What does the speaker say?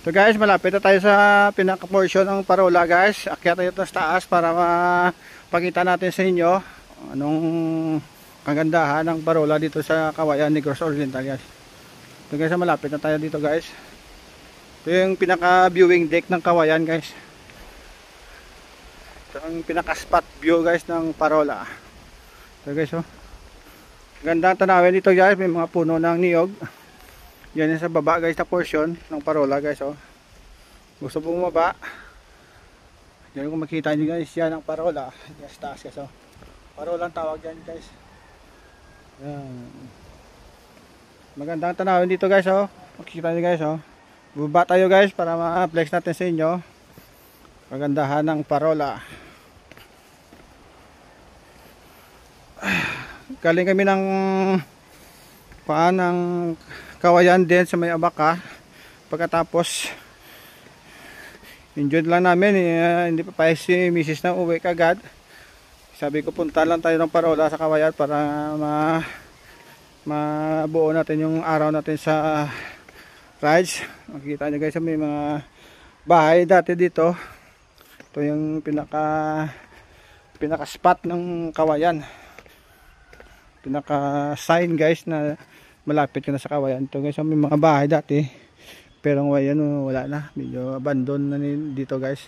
So guys, malapit na tayo sa pinaka-portion ng Parola guys. Akyat tayo sa taas para mapakita natin sa inyo anong kagandahan ng Parola dito sa Cauayan, Negros Oriental guys. So guys, malapit na tayo dito guys. Ito yung pinaka-viewing deck ng Cauayan guys. Ito yung pinaka-spot view guys ng Parola. So guys, oh. Gandang tanawin dito guys, may mga puno ng niyog. Yan yung sa baba guys na portion ng Parola guys, oh. Gusto po bumaba. Yan kung makita nyo guys, yan ang Parola. Yan sa taas guys, oh. Parola ang tawag yan guys. Yan. Magandang tanawin dito guys, oh. Makikita nyo guys, oh. Bumaba tayo guys para ma-flex natin sa inyo kagandahan ng Parola. Galing kami ng ng Cauayan din sa may Abaca. Pagkatapos enjoy lang namin, hindi pa pa si Mrs. na uwi kagad. Sabi ko punta lang tayo ng Parola sa Cauayan para mabuo natin yung araw natin sa rides. Makikita nyo guys, may mga bahay dati dito. Ito yung pinaka spot ng Cauayan, pinaka sign guys na malapit ka na sa Cauayan. Ito guys, may mga bahay dati pero ngayon wala na, medyo abandon na dito guys.